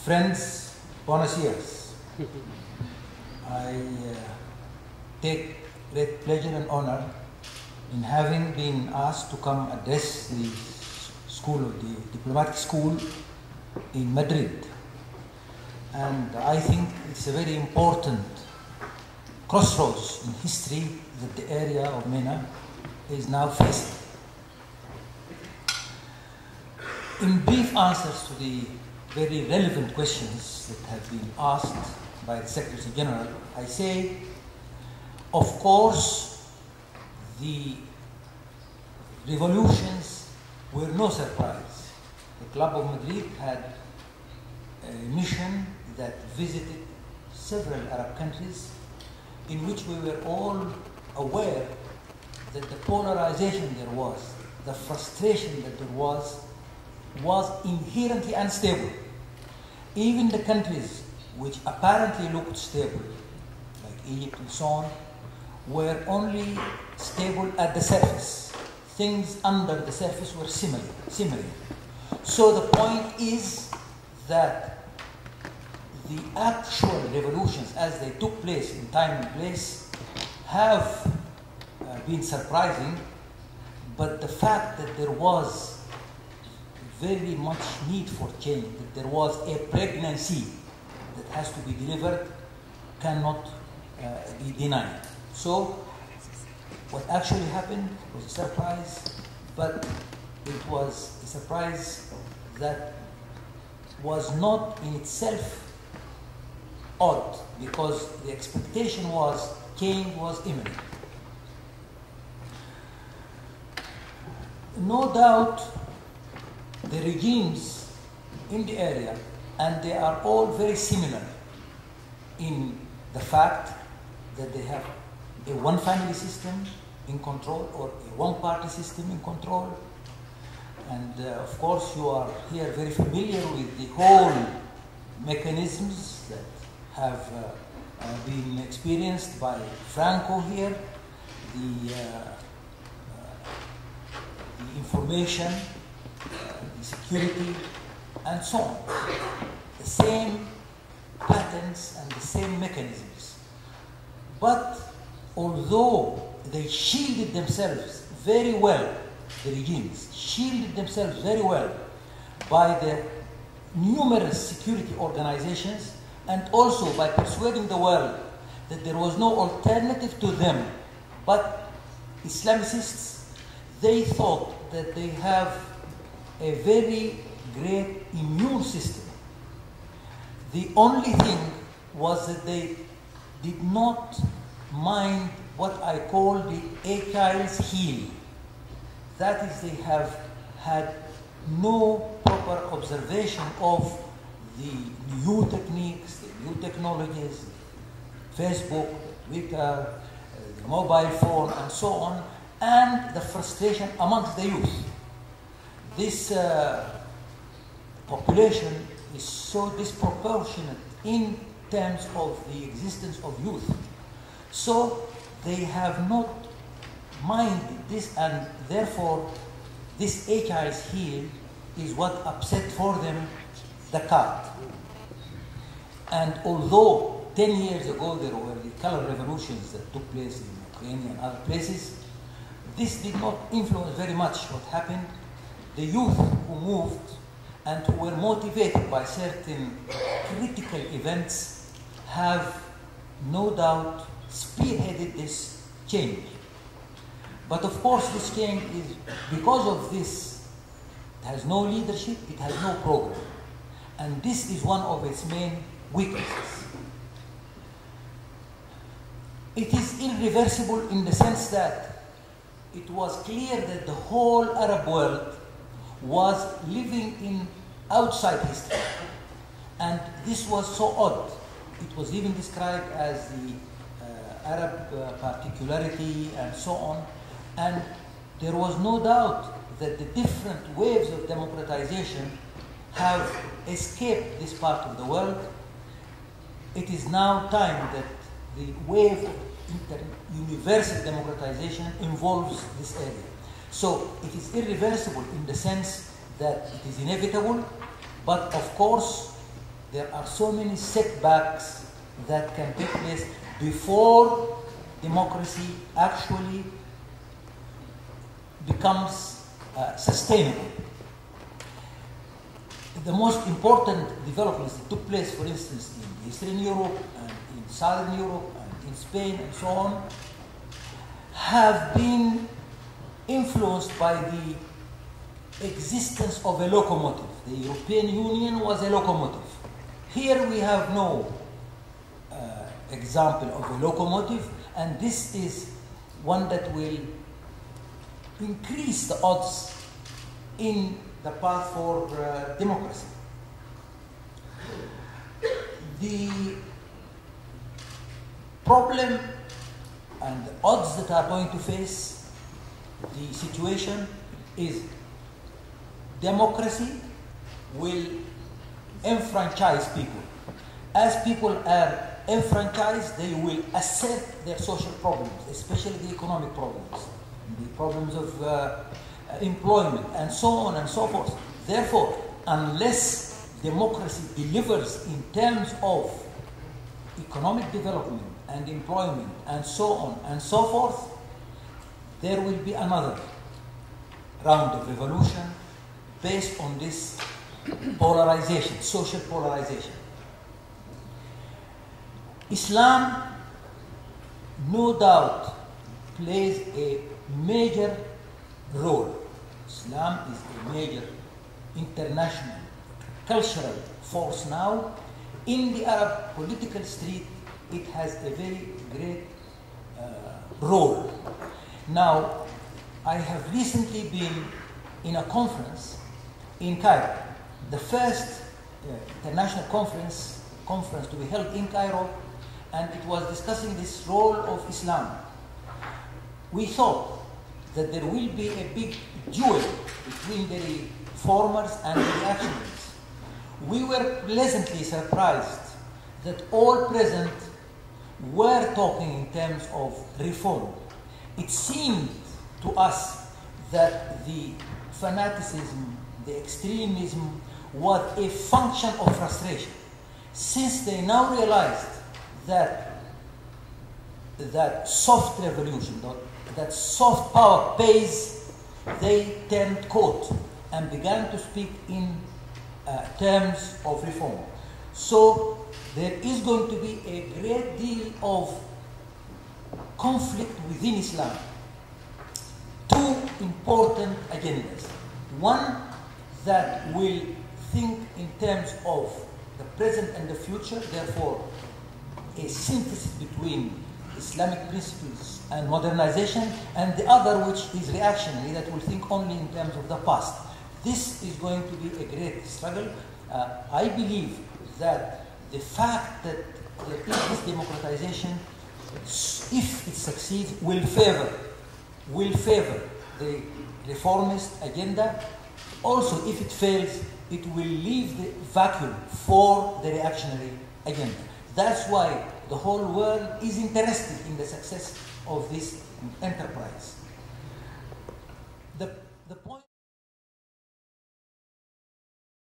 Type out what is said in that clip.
Friends, buenos dias. I take great pleasure and honor in having been asked to come address the school of the Diplomatic School in Madrid. And I think it's a very important crossroads in history that the area of MENA is now facing. In brief answers to the very relevant questions that have been asked by the Secretary General, I say, of course, the revolutions were no surprise. The Club of Madrid had a mission that visited several Arab countries in which we were all aware that the polarization there was, the frustration that there was inherently unstable. Even the countries which apparently looked stable, like Egypt and so on, were only stable at the surface. Things under the surface were similar. So the point is that the actual revolutions as they took place in time and place have been surprising, but the fact that there was very much need for change, that there was a pregnancy that has to be delivered, cannot be denied. So what actually happened was a surprise, but it was a surprise that was not in itself odd, because the expectation was change was imminent. No doubt the regimes in the area, and they are all very similar in the fact that they have a one-family system in control or a one-party system in control. And of course you are here very familiar with the whole mechanisms that have been experienced by Franco here, the information, the security, and so on. The same patterns and the same mechanisms. But although they shielded themselves very well, the regimes shielded themselves very well by the numerous security organizations, and also by persuading the world that there was no alternative to them but Islamicists, they thought that they have a very great immune system. The only thing was that they did not mind what I call the Achilles heel. That is, they have had no proper observation of the new techniques, the new technologies, Facebook, Twitter, the mobile phone, and so on, and the frustration amongst the youth. This population is so disproportionate in terms of the existence of youth. So they have not minded this, and therefore this Achilles heel is what upset for them the cart. And although 10 years ago there were the color revolutions that took place in Ukraine and other places, this did not influence very much what happened. The youth who moved and who were motivated by certain critical events have no doubt spearheaded this change. But of course this change is, because of this, it has no leadership, it has no program. And this is one of its main weaknesses. It is irreversible in the sense that it was clear that the whole Arab world was living in outside history. And this was so odd. It was even described as the Arab particularity and so on. And there was no doubt that the different waves of democratization have escaped this part of the world. It is now time that the wave of universal democratization involves this area. So it is irreversible in the sense that it is inevitable, but of course there are so many setbacks that can take place before democracy actually becomes sustainable. The most important developments that took place, for instance, in Eastern Europe and in Southern Europe and in Spain and so on, have been influenced by the existence of a locomotive. The European Union was a locomotive. Here we have no example of a locomotive, and this is one that will increase the odds in the path for democracy. The problem and the odds that are going to face the situation is democracy will enfranchise people. As people are enfranchised, they will assert their social problems, especially the economic problems, the problems of employment, and so on and so forth. Therefore, unless democracy delivers in terms of economic development and employment and so on and so forth, there will be another round of revolution based on this polarization, social polarization. Islam, no doubt, plays a major role. Islam is a major international cultural force now. In the Arab political street, it has a very great role. Now, I have recently been in a conference in Cairo, the first international conference to be held in Cairo, and it was discussing this role of Islam. We thought that there will be a big duel between the reformers and the reactionaries. We were pleasantly surprised that all present were talking in terms of reform. It seemed to us that the fanaticism, the extremism was a function of frustration. Since they now realized that soft revolution, that soft power pays, they turned coat and began to speak in terms of reform. So there is going to be a great deal of conflict within Islam. Two important agendas. One that will think in terms of the present and the future, therefore a synthesis between Islamic principles and modernization, and the other which is reactionary, that will think only in terms of the past. This is going to be a great struggle. I believe that the fact that there is this democratization, if it succeeds, will favor the reformist agenda. Also, if it fails, it will leave the vacuum for the reactionary agenda. That's why the whole world is interested in the success of this enterprise. The point